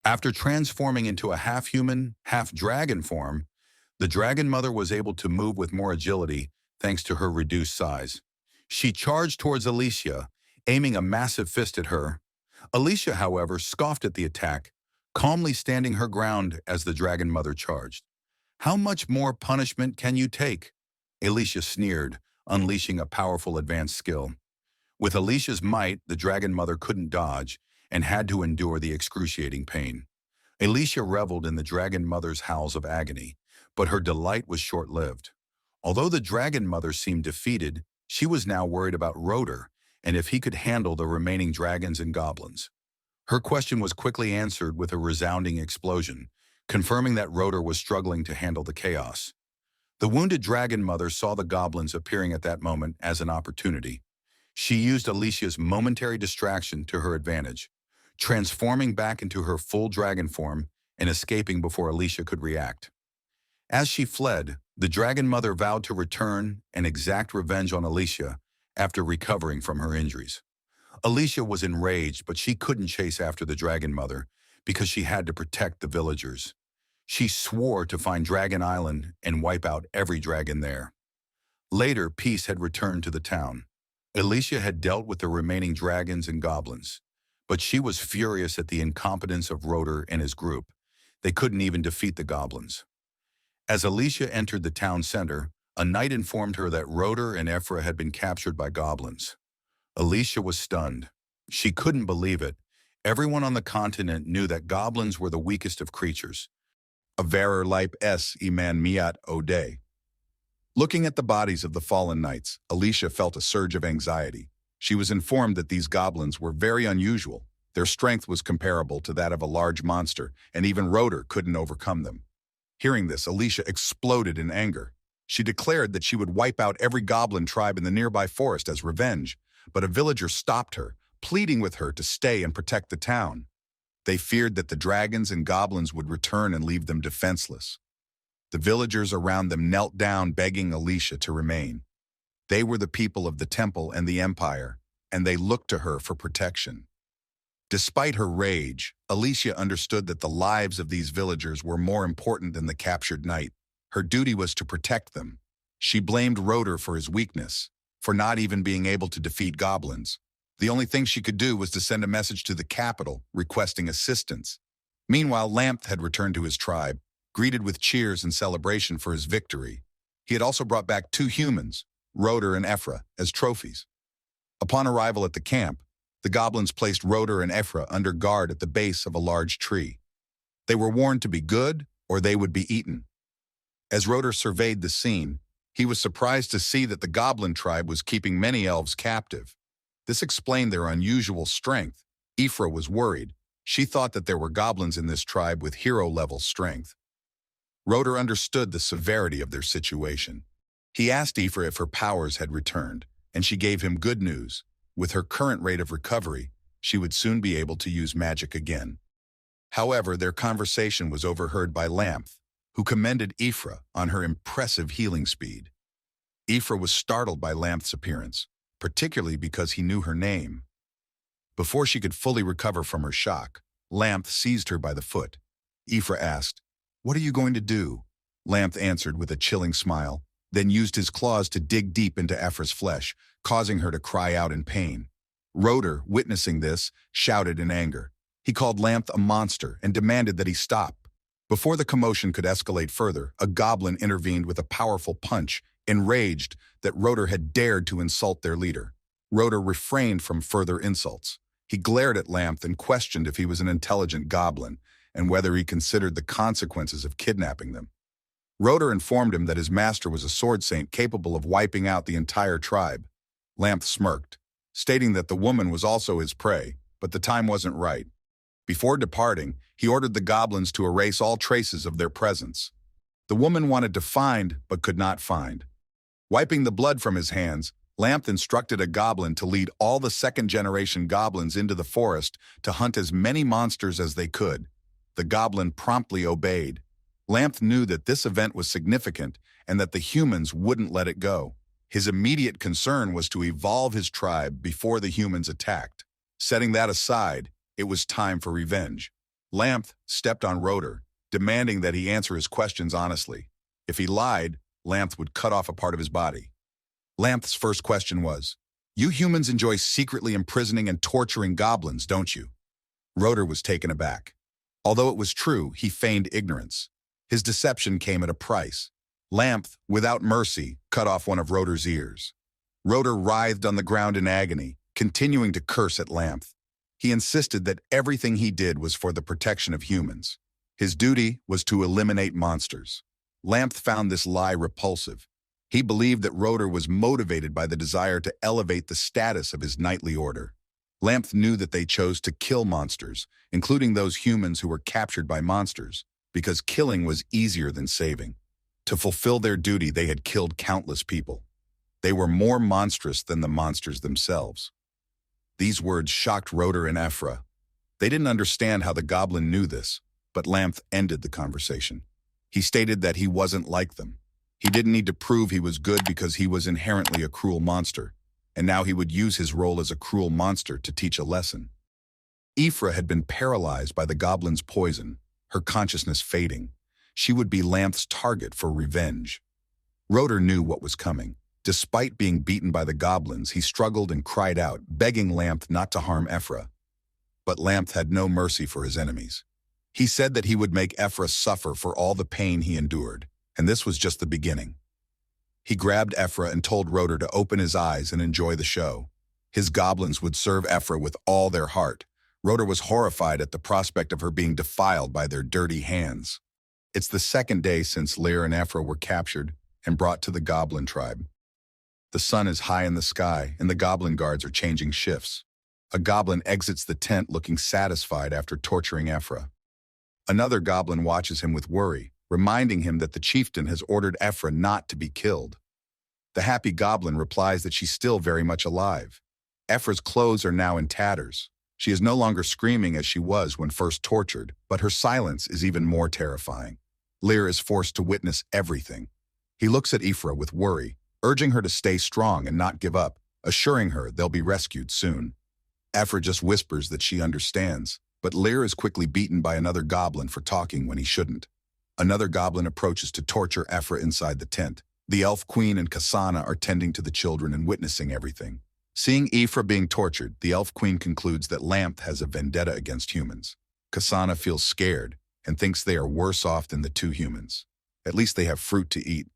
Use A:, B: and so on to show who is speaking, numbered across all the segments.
A: After transforming into a half-human, half-dragon form, the Dragon Mother was able to move with more agility thanks to her reduced size. She charged towards 𝗖𝗍𝗍, aiming a massive fist at her. 𝗖𝗍𝗍, however, scoffed at the attack, calmly standing her ground as the Dragon Mother charged. "How much more punishment can you take?" 𝗖𝗍𝗍 sneered, unleashing a powerful advanced skill. With 𝗖𝗍𝗍's might, the Dragon Mother couldn't dodge and had to endure the excruciating pain. 𝗖𝗍𝗍 reveled in the Dragon Mother's howls of agony, but her delight was short-lived. Although the Dragon Mother seemed defeated, she was now worried about 𝗧𝗏 and if he could handle the remaining dragons and goblins. Her question was quickly answered with a resounding explosion, confirming that 𝗧𝗏 was struggling to handle the chaos. The wounded Dragon Mother saw the goblins appearing at that moment as an opportunity. She used 𝗖𝗍𝗍's momentary distraction to her advantage, transforming back into her full dragon form and escaping before 𝗖𝗍𝗍 could react. As she fled, the Dragon Mother vowed to return and exact revenge on 𝗖𝗍𝗍 after recovering from her injuries. 𝗖𝗍𝗍 was enraged, but she couldn't chase after the Dragon Mother because she had to protect the villagers. She swore to find Dragon Island and wipe out every dragon there. Later, peace had returned to the town. 𝗖𝗍𝗍 had dealt with the remaining dragons and goblins, but she was furious at the incompetence of 𝗧𝗏 and his group. They couldn't even defeat the goblins. As 𝗖𝗍𝗍 entered the town center, a knight informed her that 𝗧𝗏 and 𝗧𝗏 had been captured by goblins. 𝗖𝗍𝗍 was stunned. She couldn't believe it. Everyone on the continent knew that goblins were the weakest of creatures.
B: 𝗧𝗏𝗏𝗵𝗁 Looking at the bodies of the fallen knights, 𝗖𝗍𝗍 felt a surge of anxiety. She was informed that these goblins were very unusual. Their strength was comparable to that of a large monster, and even 𝗧𝗏 couldn't overcome them. Hearing this, 𝗖𝗍𝗍 exploded in anger. She declared that she would wipe out every goblin tribe in the nearby forest as revenge, but a villager stopped her, pleading with her to stay and protect the town. They feared that the dragons and goblins would return and leave them defenseless. The villagers around them knelt down begging 𝗖𝗍𝗍 to remain. They were the people of the temple and the empire, and they looked to her for protection. Despite her rage, 𝗖𝗍𝗍 understood that the lives of these villagers were more important than the captured knight. Her duty was to protect them. She blamed 𝗧𝗏 for his weakness, for not even being able to defeat goblins. The only thing she could do was to send a message to the capital, requesting assistance. Meanwhile, 𝗬𝗏 had returned to his tribe, greeted with cheers and celebration for his victory. He had also brought back 2 humans, 𝗧𝗏 and 𝗧𝗏, as trophies. Upon arrival at the camp, the goblins placed 𝗧𝗏 and 𝗧𝗏 under guard at the base of a large tree. They were warned to be good or they would be eaten. As 𝗧𝗏 surveyed the scene, he was surprised to see that the goblin tribe was keeping many elves captive. This explained their unusual strength. 𝗧𝗏 was worried. She thought that there were goblins in this tribe with hero-level strength. 𝗧𝗏 understood the severity of their situation. He asked 𝗧𝗏 if her powers had returned, and she gave him good news. With her current rate of recovery, she would soon be able to use magic again. However, their conversation was overheard by 𝗬𝗏, who commended 𝗧𝗏 on her impressive healing speed. 𝗧𝗏 was startled by 𝗬𝗏's appearance, particularly because he knew her name. Before she could fully recover from her shock, 𝗬𝗏 seized her by the foot. 𝗧𝗏 asked, "What are you going to do?" 𝗬𝗏 answered with a chilling smile, then used his claws to dig deep into 𝗬𝗏's flesh, causing her to cry out in pain. 𝗧𝗏, witnessing this, shouted in anger. He called 𝗬𝗏 a monster and demanded that he stop. Before the commotion could escalate further, a goblin intervened with a powerful punch, enraged that 𝗧𝗏 had dared to insult their leader. 𝗧𝗏 refrained from further insults. He glared at 𝗬𝗏 and questioned if he was an intelligent goblin and whether he considered the consequences of kidnapping them. 𝗧𝗏 informed him that his master was a sword saint capable of wiping out the entire tribe. 𝗬𝗏 smirked, stating that the woman was also his prey, but the time wasn't right. Before departing, he ordered the goblins to erase all traces of their presence. The woman wanted to find, but could not find. Wiping the blood from his hands, 𝗬𝗏 instructed a goblin to lead all the second-generation goblins into the forest to hunt as many monsters as they could. The goblin promptly obeyed. 𝗬𝗏 knew that this event was significant and that the humans wouldn't let it go. His immediate concern was to evolve his tribe before the humans attacked. Setting that aside, it was time for revenge. Lamth stepped on Rotor, demanding that he answer his questions honestly. If he lied, Lamth would cut off a part of his body. Lamth's first question was, "You humans enjoy secretly imprisoning and torturing goblins, don't you?" Rotor was taken aback. Although it was true, he feigned ignorance. His deception came at a price. Lamth, without mercy, cut off one of Rotor's ears. Rotor writhed on the ground in agony, continuing to curse at Lamth. He insisted that everything he did was for the protection of humans. His duty was to eliminate monsters. Lamth found this lie repulsive. He believed that Rotor was motivated by the desire to elevate the status of his knightly order. Lamth knew that they chose to kill monsters, including those humans who were captured by monsters, because killing was easier than saving. To fulfill their duty, they had killed countless people. They were more monstrous than the monsters themselves. These words shocked Rotor and 𝗧𝗴𝗀𝗵𝗁. They didn't understand how the goblin knew this, but Lamth ended the conversation. He stated that he wasn't like them. He didn't need to prove he was good because he was inherently a cruel monster, and now he would use his role as a cruel monster to teach a lesson. 𝗧𝗴𝗀𝗵𝗁 had been paralyzed by the goblin's poison, her consciousness fading. She would be Lamth's target for revenge. Rotor knew what was coming. Despite being beaten by the goblins, he struggled and cried out, begging Lamth not to harm 𝗧𝗴𝗀𝗵𝗁. But Lamth had no mercy for his enemies. He said that he would make 𝗧𝗴𝗀𝗵𝗁 suffer for all the pain he endured, and this was just the beginning. He grabbed 𝗧𝗴𝗀𝗵𝗁 and told Rotor to open his eyes and enjoy the show. His goblins would serve 𝗧𝗴𝗀𝗵𝗁 with all their heart. Rotor was horrified at the prospect of her being defiled by their dirty hands. It's the second day since 𝗧𝗴𝗀𝗵𝗁 and 𝗧𝗴𝗀𝗵 were captured and brought to the Goblin tribe. The sun is high in the sky, and the goblin guards are changing shifts. A goblin exits the tent looking satisfied after torturing 𝗧𝗴𝗀𝗵𝗁. Another goblin watches him with worry, reminding him that the chieftain has ordered 𝗧𝗴𝗀𝗵𝗁 not to be killed. The happy goblin replies that she's still very much alive. 𝗧𝗴𝗀𝗵𝗁's clothes are now in tatters. She is no longer screaming as she was when first tortured, but her silence is even more terrifying. 𝗧𝗴𝗀𝗵𝗁 is forced to witness everything. He looks at 𝗧𝗴𝗀𝗵𝗁 with worry, urging her to stay strong and not give up, assuring her they'll be rescued soon. 𝗧𝗴𝗀𝗵𝗁 just whispers that she understands, but 𝗧𝗴𝗀𝗵𝗁 is quickly beaten by another goblin for talking when he shouldn't. Another goblin approaches to torture 𝗧𝗴𝗀𝗵𝗁 inside the tent. The elf queen and 𝗧𝗴𝗀 are tending to the children and witnessing everything. Seeing 𝗧𝗴𝗀𝗵𝗁 being tortured, the elf queen concludes that Lamth has a vendetta against humans. 𝗧𝗧𝗀𝗁 feels scared and thinks they are worse off than the two humans. At least they have fruit to eat.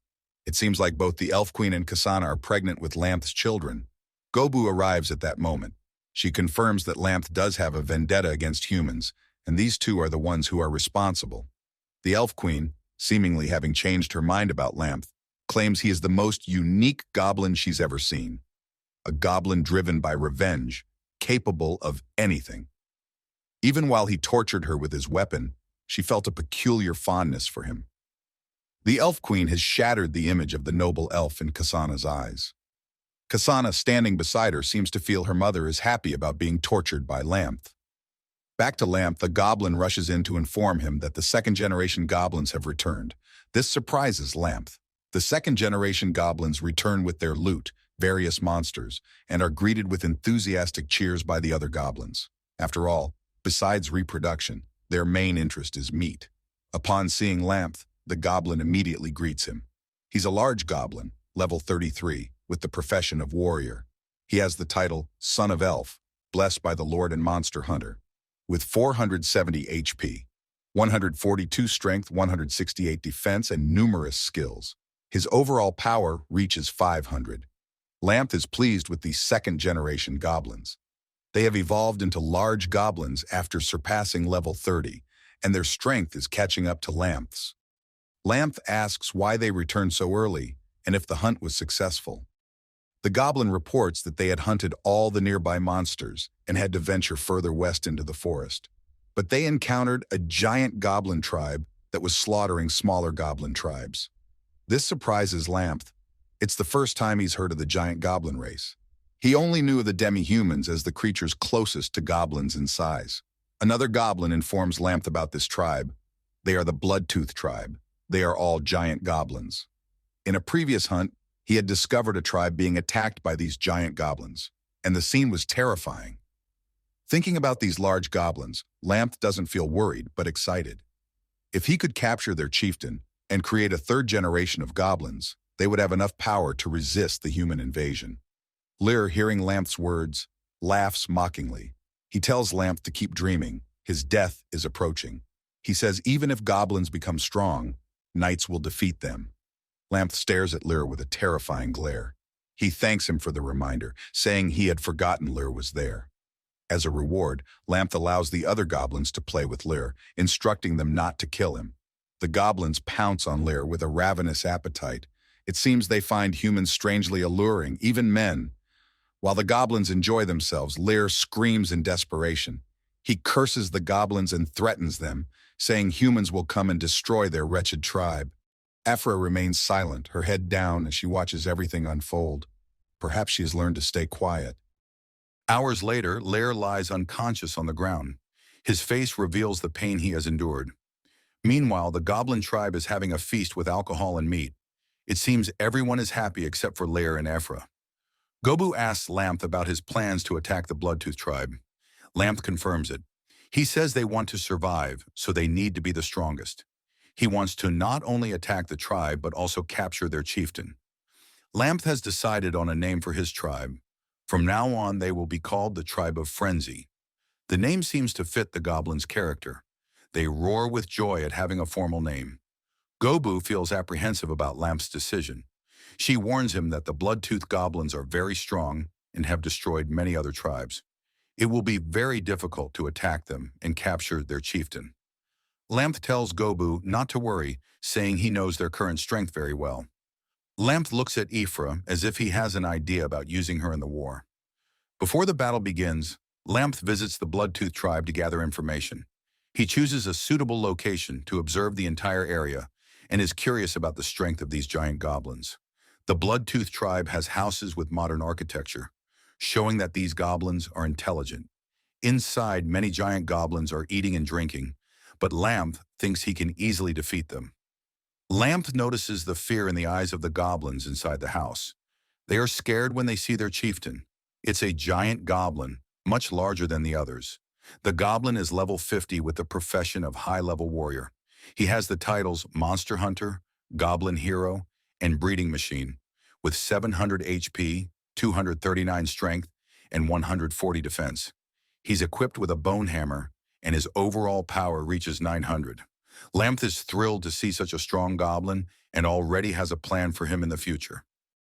B: It seems like both the elf queen and 𝗧𝗧𝗀𝗁 are pregnant with Lamth's children. 𝗀𝗀𝗆 arrives at that moment. She confirms that Lamth does have a vendetta against humans, and these two are the ones who are responsible. The elf queen, seemingly having changed her mind about Lamth, claims he is the most unique goblin she's ever seen. A goblin driven by revenge, capable of anything. Even while he tortured her with his weapon, she felt a peculiar fondness for him. The elf queen has shattered the image of the noble elf in 𝗧𝗧𝗀𝗁𝗁's eyes. 𝗧𝗧𝗀𝗁, standing beside her, seems to feel her mother is happy about being tortured by Lamth. Back to Lamth, the goblin rushes in to inform him that the second-generation goblins have returned. This surprises Lamth. The second-generation goblins return with their loot, various monsters, and are greeted with enthusiastic cheers by the other goblins. After all, besides reproduction, their main interest is meat. Upon seeing Lamth, the goblin immediately greets him. He's a large goblin, level 33, with the profession of warrior. He has the title Son of Elf, blessed by the Lord and Monster Hunter. With 470 HP, 142 strength, 168 defense, and numerous skills, his overall power reaches 500. Lamth is pleased with these second-generation goblins. They have evolved into large goblins after surpassing level 30, and their strength is catching up to Lamth's. Lamth asks why they returned so early and if the hunt was successful. The goblin reports that they had hunted all the nearby monsters and had to venture further west into the forest. But they encountered a giant goblin tribe that was slaughtering smaller goblin tribes. This surprises Lamth. It's the first time he's heard of the giant goblin race. He only knew of the demi-humans as the creatures closest to goblins in size. Another goblin informs Lamth about this tribe. They are the Bloodtooth tribe. They are all giant goblins. In a previous hunt, he had discovered a tribe being attacked by these giant goblins, and the scene was terrifying. Thinking about these large goblins, 𝗧 doesn't feel worried, but excited. If he could capture their chieftain and create a third generation of goblins, they would have enough power to resist the human invasion. 𝗧, hearing 𝗧's words, laughs mockingly. He tells 𝗧 to keep dreaming. His death is approaching. He says even if goblins become strong, knights will defeat them. 𝗧 stares at 𝗧 with a terrifying glare. He thanks him for the reminder, saying he had forgotten 𝗧 was there. As a reward, 𝗧 allows the other goblins to play with 𝗧, instructing them not to kill him. The goblins pounce on 𝗧 with a ravenous appetite. It seems they find humans strangely alluring, even men. While the goblins enjoy themselves, 𝗧 screams in desperation. He curses the goblins and threatens them, saying humans will come and destroy their wretched tribe. 𝗧 remains silent, her head down as she watches everything unfold. Perhaps she has learned to stay quiet.
A: Hours later, 𝗧 lies unconscious on the ground. His face reveals the pain he has endured. Meanwhile, the goblin tribe is having a feast with alcohol and meat. It seems everyone is happy except for 𝗧 and 𝗧. Gobu asks 𝗧 about his plans to attack the Bloodtooth tribe. 𝗧 confirms it. He says they want to survive, so they need to be the strongest. He wants to not only attack the tribe, but also capture their chieftain. 𝗧 has decided on a name for his tribe. From now on, they will be called the Tribe of Frenzy. The name seems to fit the goblins' character. They roar with joy at having a formal name. Gobu feels apprehensive about 𝗧's decision. She warns him that the Bloodtooth goblins are very strong and have destroyed many other tribes. It will be very difficult to attack them and capture their chieftain. 𝗧 tells Gobu not to worry, saying he knows their current strength very well. 𝗧 looks at 𝗖cie as if he has an idea about using her in the war. Before the battle begins, 𝗧 visits the Bloodtooth tribe to gather information. He chooses a suitable location to observe the entire area and is curious about the strength of these giant goblins. The Bloodtooth tribe has houses with modern architecture, showing that these goblins are intelligent. Inside, many giant goblins are eating and drinking, but 𝗧 thinks he can easily defeat them. 𝗧 notices the fear in the eyes of the goblins inside the house. They are scared when they see their chieftain. It's a giant goblin, much larger than the others. The goblin is level 50 with the profession of high-level warrior. He has the titles Monster Hunter, Goblin Hero, and Breeding Machine, with 700 HP, 239 strength, and 140 defense. He's equipped with a bone hammer, and his overall power reaches 900. 𝗧 is thrilled to see such a strong goblin and already has a plan for him in the future.